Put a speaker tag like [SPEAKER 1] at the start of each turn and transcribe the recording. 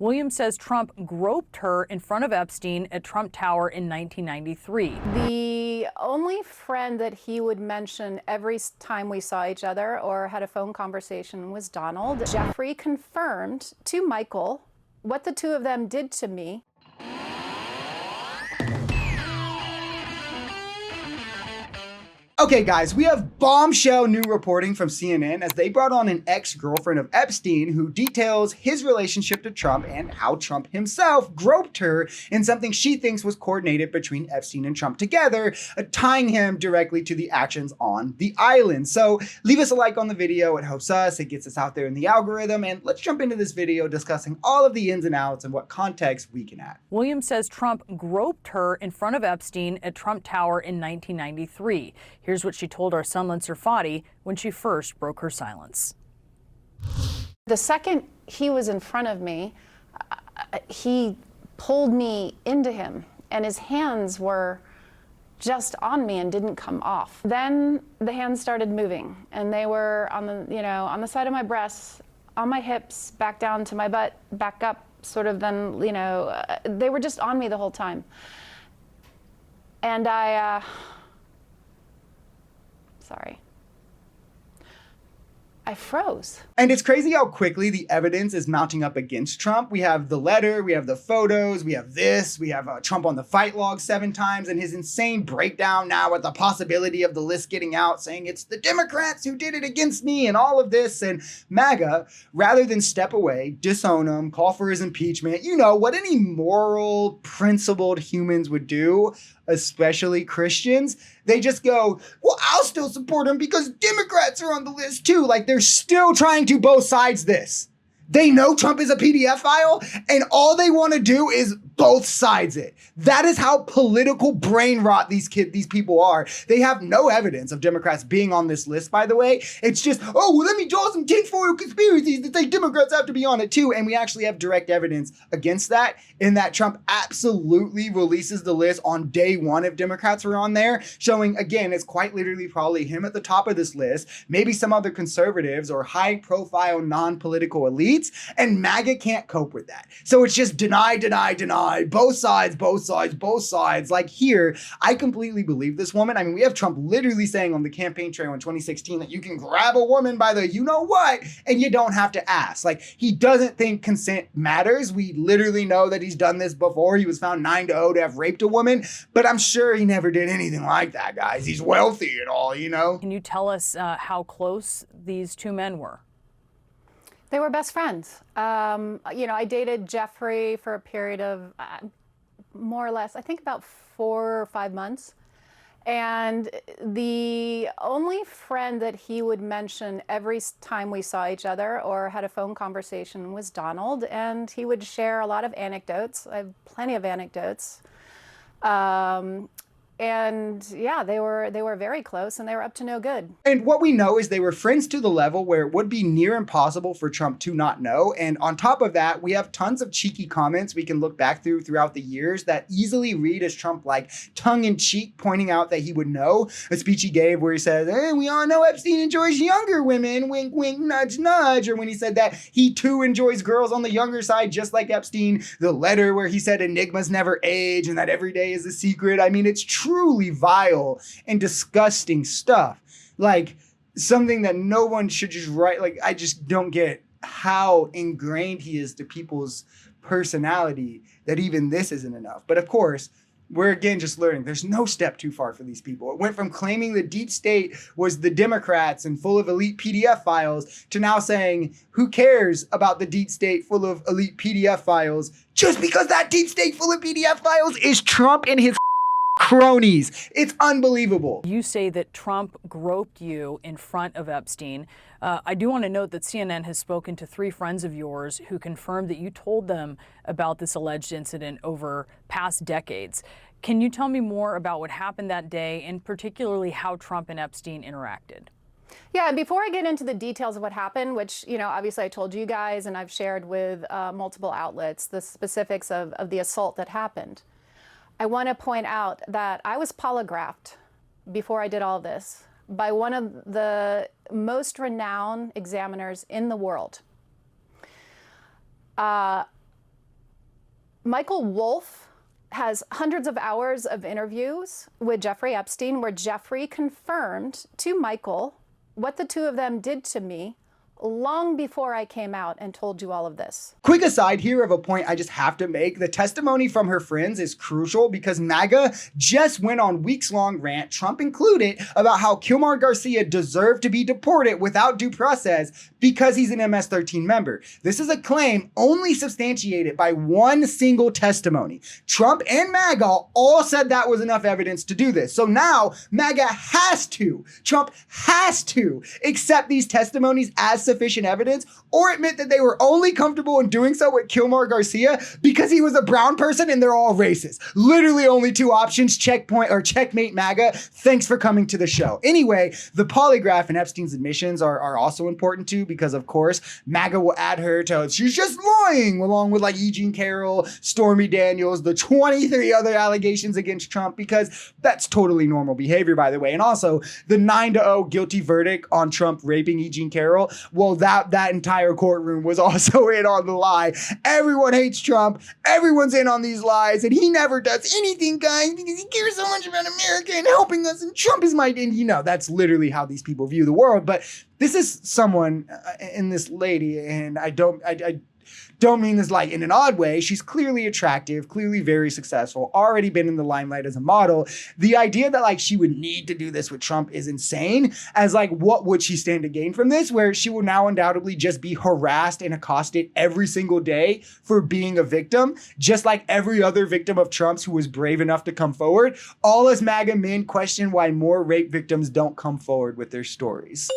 [SPEAKER 1] Williams says Trump groped her in front of Epstein at Trump Tower in 1993.
[SPEAKER 2] The only friend that he would mention every time we saw each other or had a phone conversation was Donald. Jeffrey confirmed to Michael what the two of them did to me.
[SPEAKER 3] Okay guys, we have bombshell new reporting from CNN as they brought on an ex-girlfriend of Epstein who details his relationship to Trump and how Trump himself groped her in something she thinks was coordinated between Epstein and Trump together, tying him directly to the actions on the island. So leave us a like on the video, it helps us, it gets us out there in the algorithm, and let's jump into this video discussing all of the ins and outs and what context we can add.
[SPEAKER 1] Williams says Trump groped her in front of Epstein at Trump Tower in 1993. Here's what she told our Sunland Serfati when she first broke her silence.
[SPEAKER 2] The second he was in front of me, he pulled me into him, and his hands were just on me and didn't come off. Then the hands started moving, and they were on the, on the side of my breasts, on my hips, back down to my butt, back up, sort of. Then, they were just on me the whole time. And sorry. I froze.
[SPEAKER 3] And it's crazy how quickly the evidence is mounting up against Trump. We have the letter, we have the photos, we have this, we have Trump on the fight log 7 times, and his insane breakdown now with the possibility of the list getting out, saying it's the Democrats who did it against me and all of this. And MAGA, rather than step away, disown him, call for his impeachment, what any moral, principled humans would do, especially Christians, they just go, well, I'll still support him because Democrats are on the list too. Like, they're still trying to both sides this. They know Trump is a PDF file, and all they want to do is both sides it. That is how political brain rot these people are. They have no evidence of Democrats being on this list, by the way. It's just, oh, well, let me draw some tinfoil conspiracies that say Democrats have to be on it too. And we actually have direct evidence against that, in that Trump absolutely releases the list on day 1 if Democrats were on there, showing, again, it's quite literally probably him at the top of this list, maybe some other conservatives or high-profile non-political elites. And MAGA can't cope with that. So it's just deny, deny, deny, both sides, both sides, both sides. Like here, I completely believe this woman. I mean, we have Trump literally saying on the campaign trail in 2016 that you can grab a woman by the you-know-what, and you don't have to ask. Like, he doesn't think consent matters. We literally know that he's done this before. He was found 9-0 to have raped a woman, but I'm sure he never did anything like that, guys. He's wealthy and all,
[SPEAKER 1] Can you tell us how close these two men were?
[SPEAKER 2] They were best friends. I dated Jeffrey for a period of more or less, I think about 4 or 5 months. And the only friend that he would mention every time we saw each other or had a phone conversation was Donald. And he would share a lot of anecdotes. I have plenty of anecdotes. And yeah, they were very close, and they were up to no good.
[SPEAKER 3] And what we know is they were friends to the level where it would be near impossible for Trump to not know. And on top of that, we have tons of cheeky comments we can look back throughout the years that easily read as Trump, like, tongue-in-cheek pointing out that he would know. A speech he gave where he said, hey, we all know Epstein enjoys younger women, wink, wink, nudge, nudge. Or when he said that he too enjoys girls on the younger side, just like Epstein. The letter where he said enigmas never age and that every day is a secret. I mean, it's truly vile and disgusting stuff. Like, something that no one should just write. Like, I just don't get how ingrained he is to people's personality that even this isn't enough. But of course, we're again just learning there's no step too far for these people. It went from claiming the deep state was the Democrats and full of elite PDF files to now saying, who cares about the deep state full of elite PDF files just because that deep state full of PDF files is Trump and his cronies. It's unbelievable.
[SPEAKER 1] You say that Trump groped you in front of Epstein. I do want to note that CNN has spoken to 3 friends of yours who confirmed that you told them about this alleged incident over past decades. Can you tell me more about what happened that day, and particularly how Trump and Epstein interacted?
[SPEAKER 2] Yeah, and before I get into the details of what happened, which, obviously I told you guys and I've shared with multiple outlets, the specifics of the assault that happened, I want to point out that I was polygraphed before I did all this by one of the most renowned examiners in the world. Michael Wolff has hundreds of hours of interviews with Jeffrey Epstein where Jeffrey confirmed to Michael what the two of them did to me long before I came out and told you all of this.
[SPEAKER 3] Quick aside here of a point I just have to make. The testimony from her friends is crucial because MAGA just went on weeks-long rant, Trump included, about how Kilmar Garcia deserved to be deported without due process because he's an MS-13 member. This is a claim only substantiated by one single testimony. Trump and MAGA all said that was enough evidence to do this. So now MAGA Trump has to accept these testimonies as sufficient evidence or admit that they were only comfortable in doing so with Kilmar Garcia because he was a brown person and they're all racist. Literally only two options, checkpoint or checkmate MAGA. Thanks for coming to the show. Anyway, the polygraph and Epstein's admissions are also important too because of course MAGA will add her to she's just lying along with like E. Jean Carroll, Stormy Daniels, the 23 other allegations against Trump because that's totally normal behavior by the way. And also the 9-0 guilty verdict on Trump raping E. Jean Carroll. Well, that entire courtroom was also in on the lie. Everyone hates Trump. Everyone's in on these lies. And he never does anything, guys, because he cares so much about America and helping us. And Trump is my, and you know, that's literally how these people view the world. But this is someone in this lady, and I don't mean this like in an odd way. She's clearly attractive, clearly very successful, already been in the limelight as a model. The idea that like she would need to do this with Trump is insane, as like what would she stand to gain from this, where she will now undoubtedly just be harassed and accosted every single day for being a victim, just like every other victim of Trump's who was brave enough to come forward. All us MAGA men question why more rape victims don't come forward with their stories.